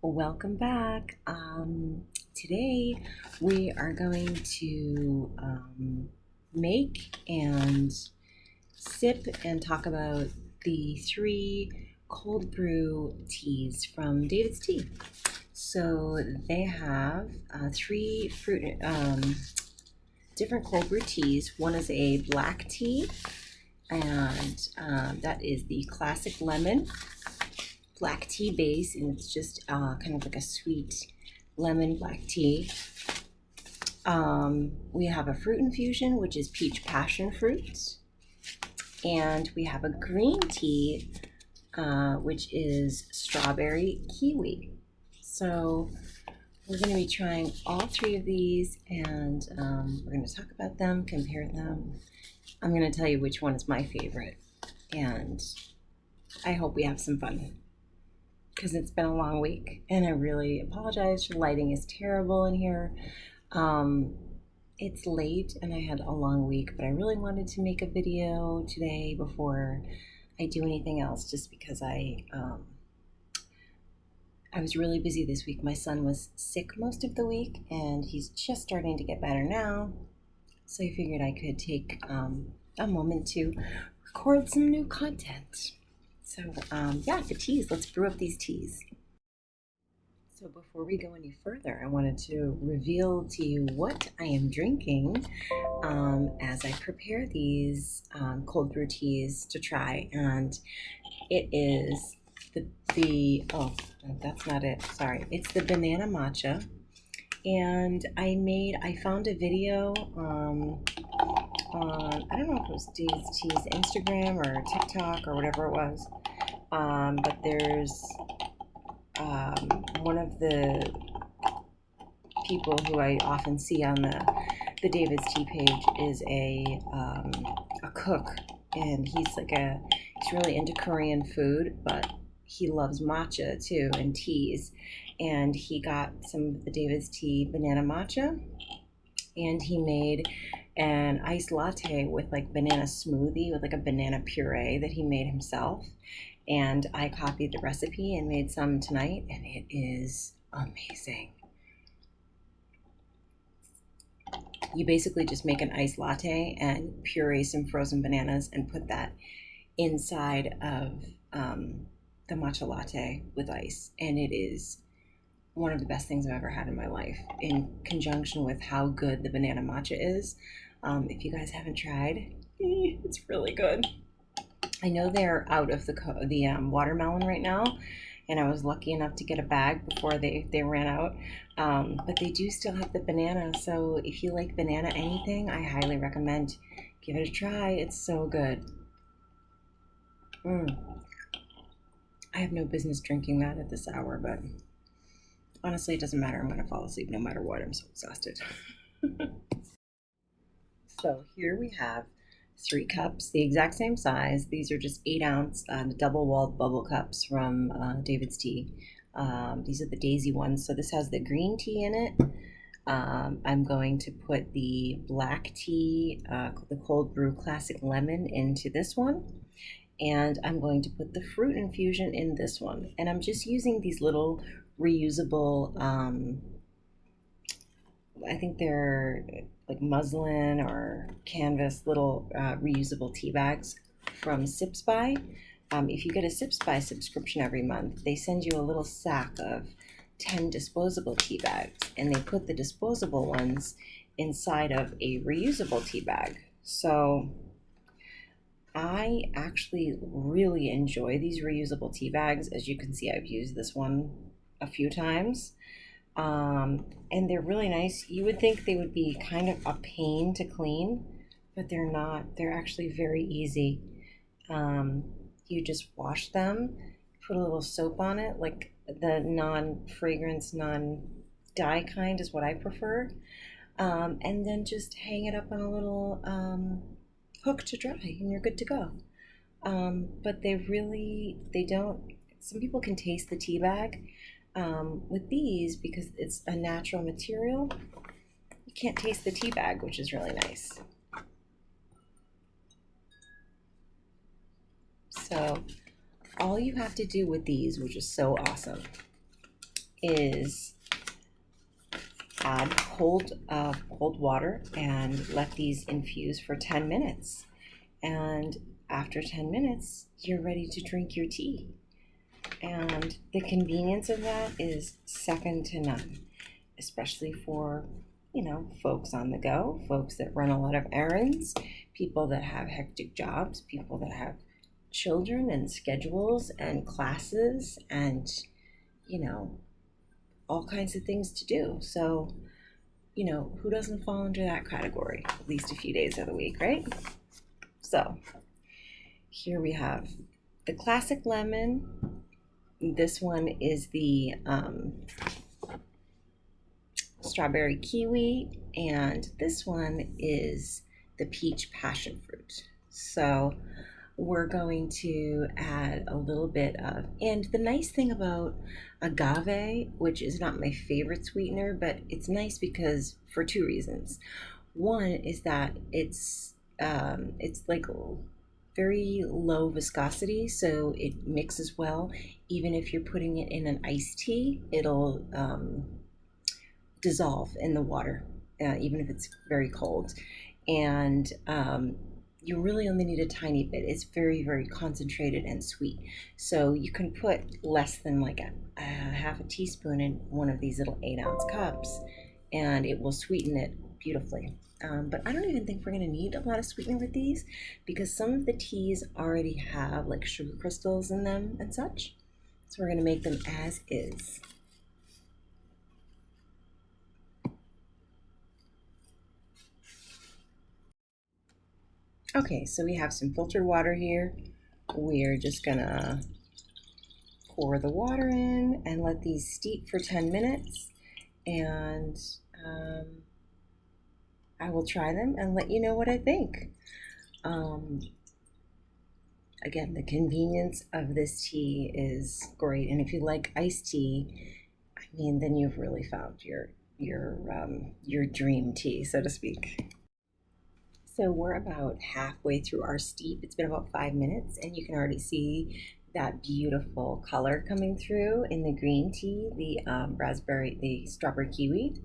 Welcome back. Today we are going to make and sip and talk about the three cold brew teas from David's Tea. So they have three different cold brew teas. One is a black tea, and that is the classic lemon black tea base, and it's just kind of like a sweet lemon black tea. We have a fruit infusion, which is peach passion fruit, and we have a green tea, which is strawberry kiwi. So we're going to be trying all three of these, and we're going to talk about them, compare them. I'm going to tell you which one is my favorite, and I hope we have some fun, because it's been a long week, and I really apologize. The lighting is terrible in here. It's late and I had a long week, but I really wanted to make a video today before I do anything else, just because I was really busy this week. My son was sick most of the week, and he's just starting to get better now. So I figured I could take a moment to record some new content. So yeah, the teas, let's brew up these teas. So before we go any further, I wanted to reveal to you what I am drinking as I prepare these cold brew teas to try. And it is oh, that's not it, sorry. It's the banana matcha. And I found a video on, I don't know if it was DavidsTea's Instagram or TikTok or whatever it was, but there's one of the people who I often see on the David's Tea page is a cook, and he's really into Korean food, but he loves matcha too and teas, and he got some of the David's Tea banana matcha, and he made an iced latte with like banana smoothie with like a banana puree that he made himself. And I copied the recipe and made some tonight, and it is amazing. You basically just make an iced latte and puree some frozen bananas and put that inside of the matcha latte with ice, and it is one of the best things I've ever had in my life, in conjunction with how good the banana matcha is. If you guys haven't tried, it's really good. I know they're out of the watermelon right now, and I was lucky enough to get a bag before they ran out. But they do still have the banana, so if you like banana anything, I highly recommend give it a try. It's so good. I have no business drinking that at this hour, but honestly, it doesn't matter. I'm going to fall asleep no matter what. I'm so exhausted. So here we have 3 cups, the exact same size. These are just 8-ounce double-walled bubble cups from David's Tea. These are the daisy ones. So this has the green tea in it. I'm going to put the black tea, the cold brew classic lemon, into this one. And I'm going to put the fruit infusion in this one. And I'm just using these little reusable, I think they're like muslin or canvas little reusable tea bags from Sips By. If you get a Sips By subscription every month, they send you a little sack of 10 disposable tea bags, and they put the disposable ones inside of a reusable tea bag. So I actually really enjoy these reusable tea bags. As you can see, I've used this one a few times. And they're really nice. You would think they would be kind of a pain to clean, but they're not. They're actually very easy. You just wash them, put a little soap on it, like the non-fragrance, non-dye kind is what I prefer, and then just hang it up on a little hook to dry, and you're good to go. But they don't, some people can taste the tea bag. With these, because it's a natural material, you can't taste the tea bag, which is really nice. So all you have to do with these, which is so awesome, is add cold water and let these infuse for 10 minutes. And after 10 minutes, you're ready to drink your tea. And the convenience of that is second to none, especially for, folks on the go, folks that run a lot of errands, people that have hectic jobs, people that have children and schedules and classes and, all kinds of things to do. So, who doesn't fall into that category at least a few days of the week, right? So here we have the classic lemon. This one is the strawberry kiwi, and this one is the peach passion fruit. So we're going to add a little bit of, and the nice thing about agave, which is not my favorite sweetener, but it's nice because for two reasons. One is that it's like very low viscosity, so it mixes well. Even if you're putting it in an iced tea, it'll dissolve in the water, even if it's very cold. And you really only need a tiny bit. It's very, very concentrated and sweet. So you can put less than like a half a teaspoon in one of these little 8-ounce cups, and it will sweeten it beautifully. But I don't even think we're going to need a lot of sweetener with these because some of the teas already have like sugar crystals in them and such. So we're going to make them as is. Okay, so we have some filtered water here. We're just gonna pour the water in and let these steep for 10 minutes. And I will try them and let you know what I think. Again, the convenience of this tea is great. And if you like iced tea, I mean, then you've really found your dream tea, so to speak. So we're about halfway through our steep. It's been about 5 minutes, and you can already see that beautiful color coming through in the green tea, the strawberry kiwi.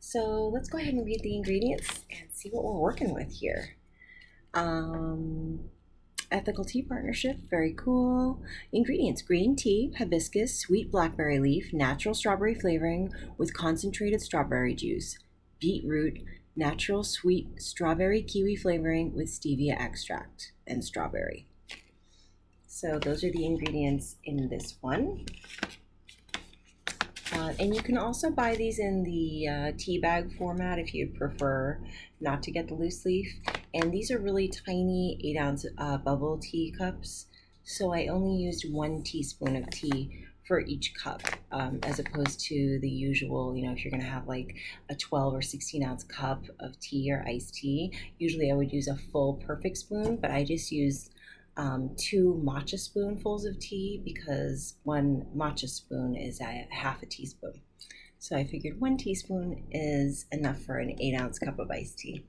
So let's go ahead and read the ingredients and see what we're working with here. Ethical tea partnership, very cool. Ingredients: green tea, hibiscus, sweet blackberry leaf, natural strawberry flavoring with concentrated strawberry juice, beetroot, natural sweet strawberry kiwi flavoring with stevia extract and strawberry. So those are the ingredients in this one. And you can also buy these in the tea bag format if you prefer not to get the loose leaf. And these are really tiny 8-ounce bubble tea cups. So I only used 1 teaspoon of tea for each cup, as opposed to the usual, if you're going to have like a 12 or 16-ounce cup of tea or iced tea, usually I would use a full perfect spoon, but I just used 2 matcha spoonfuls of tea because 1 matcha spoon is a half a teaspoon. So I figured 1 teaspoon is enough for an 8-ounce cup of iced tea.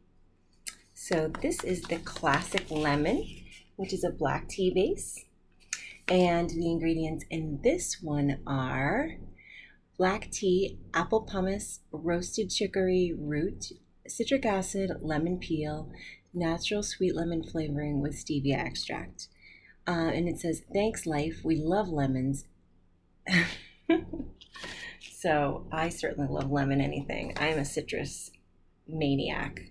So this is the classic lemon, which is a black tea base. And the ingredients in this one are black tea, apple pumice, roasted chicory root, citric acid, lemon peel, natural sweet lemon flavoring with stevia extract. And it says, "Thanks, life. We love lemons." So I certainly love lemon anything. I'm a citrus maniac.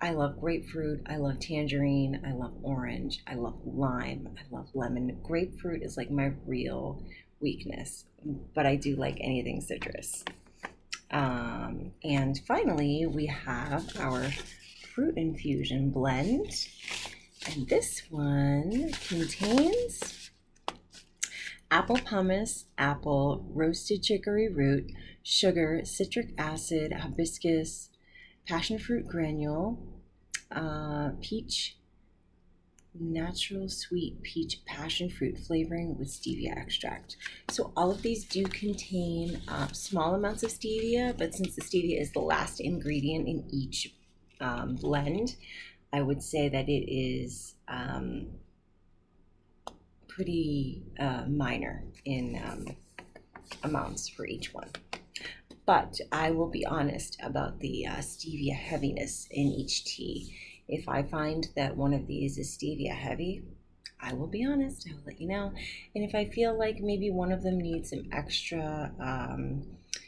I love grapefruit, I love tangerine, I love orange, I love lime, I love lemon. Grapefruit is like my real weakness, but I do like anything citrus. And finally, we have our fruit infusion blend. And this one contains apple pumice, apple, roasted chicory root, sugar, citric acid, hibiscus, passion fruit granule, peach, natural sweet peach passion fruit flavoring with stevia extract. So all of these do contain small amounts of stevia, but since the stevia is the last ingredient in each blend, I would say that it is pretty minor in amounts for each one. But I will be honest about the stevia heaviness in each tea. If I find that one of these is stevia heavy, I will be honest, I will let you know. And if I feel like maybe one of them needs some extra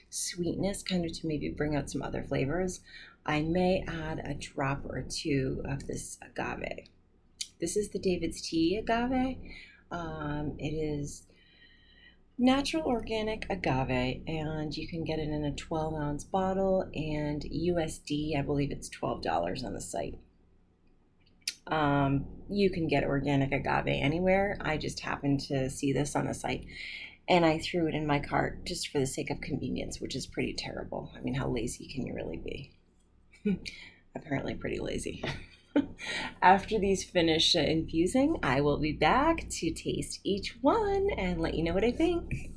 sweetness, kind of to maybe bring out some other flavors, I may add a drop or two of this agave. This is the DavidsTea agave. It is natural organic agave, and you can get it in a 12-ounce bottle, and USD, I believe it's $12 on the site. You can get organic agave anywhere. I just happened to see this on the site, and I threw it in my cart just for the sake of convenience, which is pretty terrible. I mean, how lazy can you really be? Apparently pretty lazy. After these finish infusing, I will be back to taste each one and let you know what I think.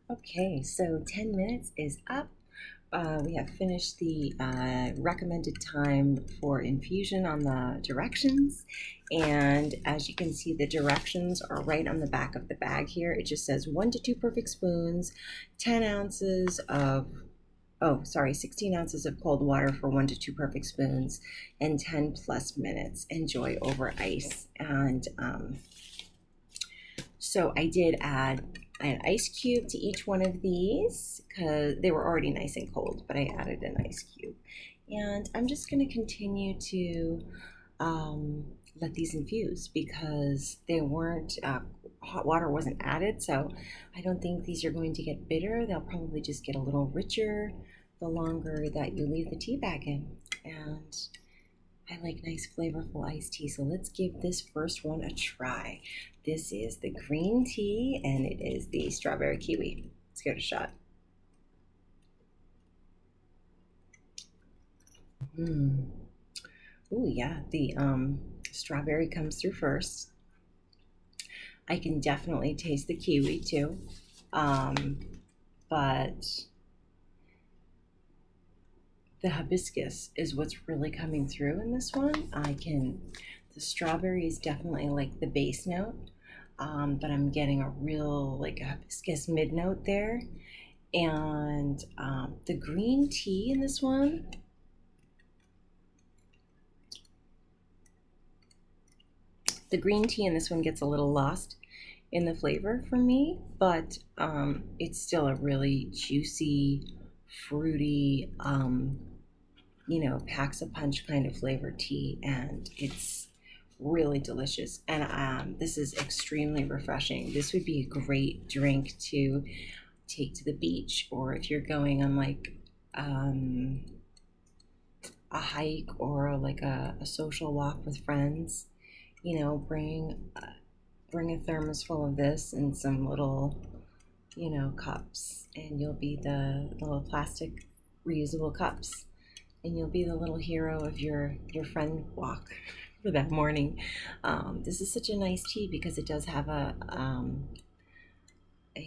Okay, so 10 minutes is up. We have finished the recommended time for infusion on the directions, and as you can see, the directions are right on the back of the bag here. It just says 1 to 2 perfect spoons, 10 ounces of 16 ounces of cold water for 1 to 2 perfect spoons, and 10 plus minutes. Enjoy over ice. And so I did add an ice cube to each one of these because they were already nice and cold, but I added an ice cube. And I'm just going to continue to let these infuse because they weren't, hot water wasn't added, so I don't think these are going to get bitter. They'll probably just get a little richer the longer that you leave the tea bag in. And I like nice flavorful iced tea, so let's give this first one a try. This is the green tea, and it is the strawberry kiwi. Let's give it a shot. Oh yeah, the strawberry comes through first. I can definitely taste the kiwi too, but the hibiscus is what's really coming through in this one. The strawberry is definitely like the base note, but I'm getting a real like a hibiscus mid note there. And the green tea in this one, gets a little lost in the flavor for me, but it's still a really juicy, fruity, packs a punch kind of flavored tea, and it's really delicious. And this is extremely refreshing. This would be a great drink to take to the beach, or if you're going on like a hike or like a social walk with friends. Bring a thermos full of this and some little, cups, and you'll be the little plastic reusable cups, and you'll be the little hero of your friend walk for that morning. This is such a nice tea because it does have a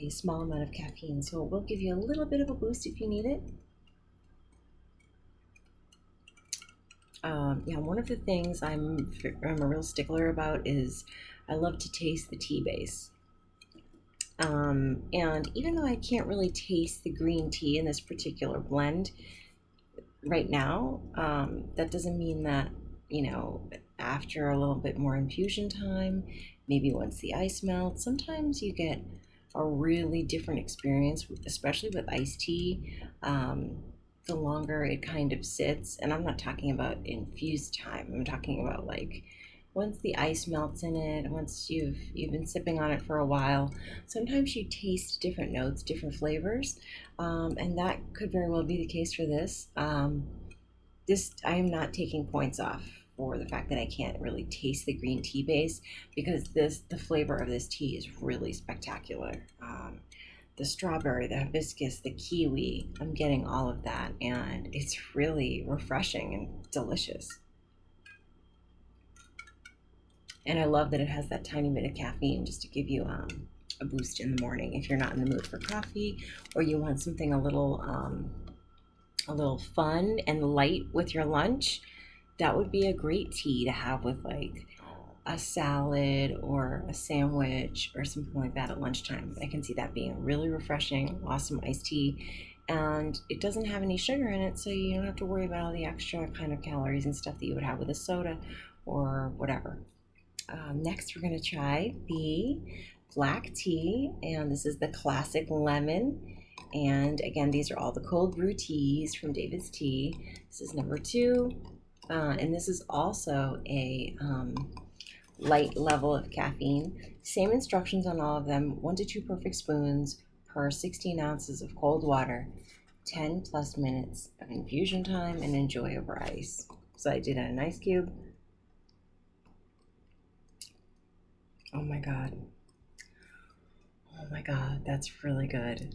small amount of caffeine, so it will give you a little bit of a boost if you need it. One of the things I'm a real stickler about is I love to taste the tea base. And even though I can't really taste the green tea in this particular blend right now, that doesn't mean that, after a little bit more infusion time, maybe once the ice melts, sometimes you get a really different experience, especially with iced tea. The longer it kind of sits, and I'm not talking about infused time, I'm talking about like once the ice melts in it, once you've been sipping on it for a while, sometimes you taste different notes, different flavors, and that could very well be the case for this. I am not taking points off for the fact that I can't really taste the green tea base, because the flavor of this tea is really spectacular. The strawberry, the hibiscus, the kiwi, I'm getting all of that, and it's really refreshing and delicious. And I love that it has that tiny bit of caffeine just to give you a boost in the morning if you're not in the mood for coffee, or you want something a little fun and light with your lunch. That would be a great tea to have with like a salad or a sandwich or something like that at lunchtime. I can see that being really refreshing, awesome iced tea. And it doesn't have any sugar in it, so you don't have to worry about all the extra kind of calories and stuff that you would have with a soda or whatever. Next, we're going to try the black tea, and this is the classic lemon. And again, these are all the cold brew teas from David's Tea. This is number 2, and this is also a light level of caffeine. Same instructions on all of them: 1 to 2 perfect spoons per 16 ounces of cold water, 10 plus minutes of infusion time, and enjoy over ice. So I did an ice cube. Oh my God. Oh my God, that's really good.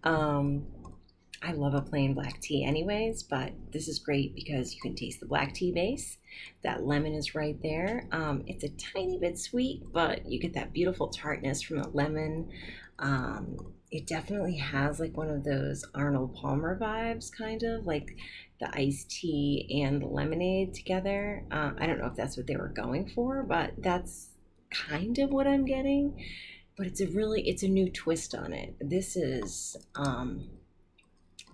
I love a plain black tea anyways, but this is great because you can taste the black tea base. That lemon is right there. It's a tiny bit sweet, but you get that beautiful tartness from the lemon. It definitely has like one of those Arnold Palmer vibes, kind of like the iced tea and the lemonade together. I don't know if that's what they were going for, but that's kind of what I'm getting. But it's a new twist on it. This is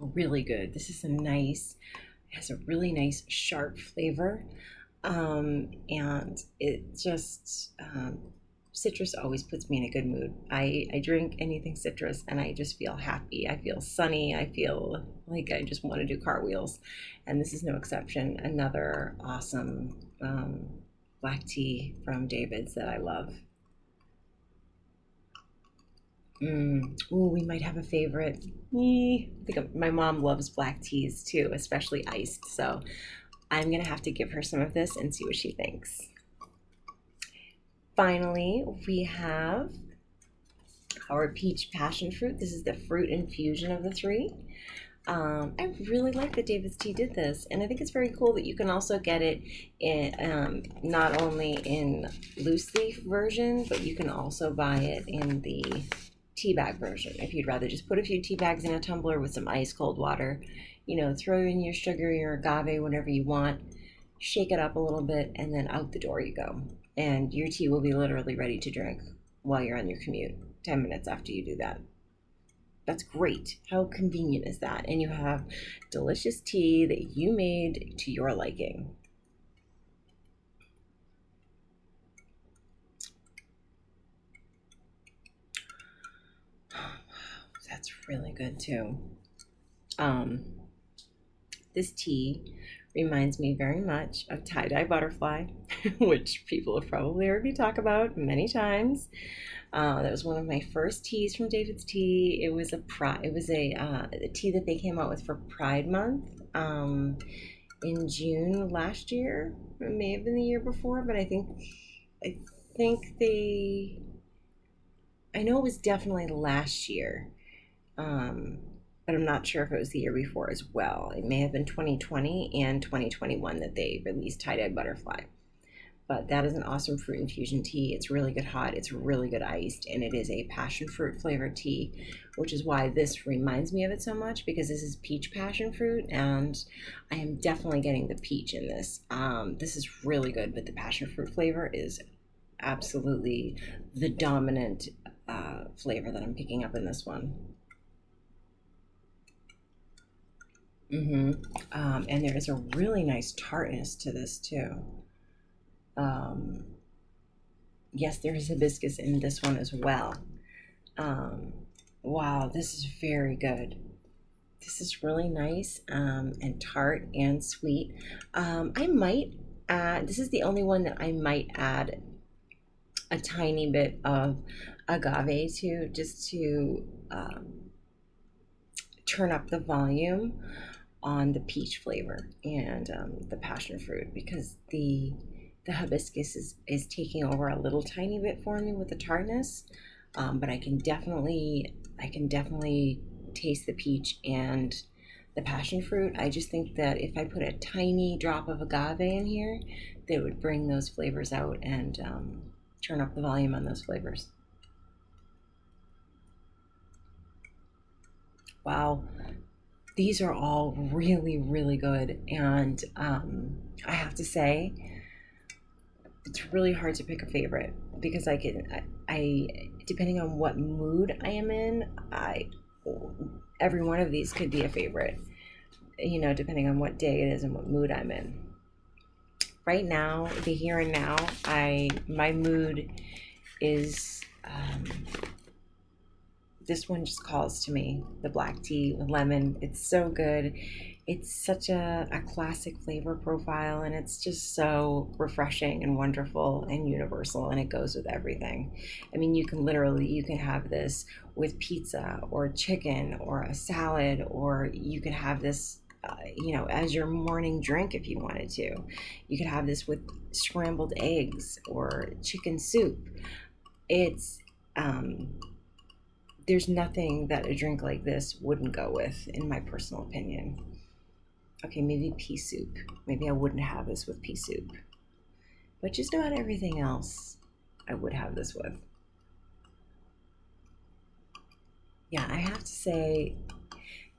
really good. This is it has a really nice sharp flavor, and it just citrus always puts me in a good mood. I drink anything citrus and I just feel happy. I feel sunny. I feel like I just want to do cartwheels, and this is no exception. Another awesome black tea from David's that I love. Ooh, we might have a favorite. I think my mom loves black teas too, especially iced. So I'm going to have to give her some of this and see what she thinks. Finally, we have our peach passion fruit. This is the fruit infusion of the 3. I really like that David's Tea did this, and I think it's very cool that you can also get it in not only in loose leaf version, but you can also buy it in the tea bag version if you'd rather just put a few tea bags in a tumbler with some ice cold water, throw in your sugar, your agave, whatever you want, shake it up a little bit, and then out the door you go, and your tea will be literally ready to drink while you're on your commute 10 minutes after you do that. That's great. How convenient is that? And you have delicious tea that you made to your liking. That's really good too. This tea reminds me very much of tie-dye butterfly, which people have probably heard me talk about many times. That was one of my first teas from David's Tea. It was a tea that they came out with for Pride Month in June last year. It may have been the year before, but I think I know it was definitely last year. But I'm not sure if it was the year before as well. It may have been 2020 and 2021 that they released Tie-Dye Butterfly. But that is an awesome fruit infusion tea. It's really good hot, it's really good iced, and it is a passion fruit flavored tea, which is why this reminds me of it so much, because this is peach passion fruit, and I am definitely getting the peach in this. This is really good, but the passion fruit flavor is absolutely the dominant flavor that I'm picking up in this one. And there is a really nice tartness to this too. Um, yes, there is hibiscus in this one as well. Wow, this is very good. This is really nice and tart and sweet. I might add, this is the only one that I might add a tiny bit of agave to, just to turn up the volume on the peach flavor and the passion fruit, because the hibiscus is taking over a little tiny bit for me with the tartness, but I can definitely taste the peach and the passion fruit. I just think that if I put a tiny drop of agave in here, that would bring those flavors out and turn up the volume on those flavors. Wow, these are all really, really good, and I have to say, it's really hard to pick a favorite because I depending on what mood I am in, every one of these could be a favorite, depending on what day it is and what mood I'm in. Right now, the here and now, my mood is this one just calls to me, the black tea with lemon. It's so good. It's such a classic flavor profile, and it's just so refreshing and wonderful and universal, and it goes with everything. I mean, you can have this with pizza or chicken or a salad, or you could have this as your morning drink if you wanted to. You could have this with scrambled eggs or chicken soup. It's there's nothing that a drink like this wouldn't go with, in my personal opinion. Okay, maybe pea soup. Maybe I wouldn't have this with pea soup. But just about everything else, I would have this with. Yeah, I have to say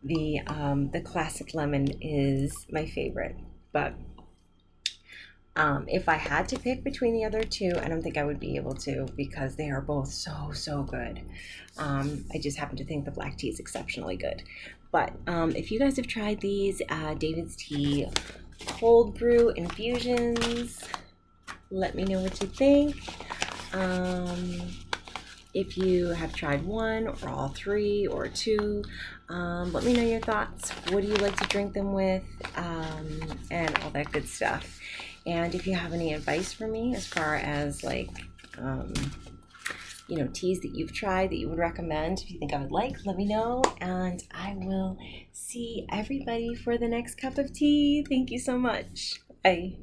the classic lemon is my favorite. But if I had to pick between the other two, I don't think I would be able to because they are both so good. I just happen to think the black tea is exceptionally good. But if you guys have tried these David's Tea Cold Brew Infusions, let me know what you think. If you have tried one or all three or two, let me know your thoughts. What do you like to drink them with? And all that good stuff. And if you have any advice for me as far as teas that you've tried that you would recommend, if you think I would like, let me know. And I will see everybody for the next cup of tea. Thank you so much. Bye.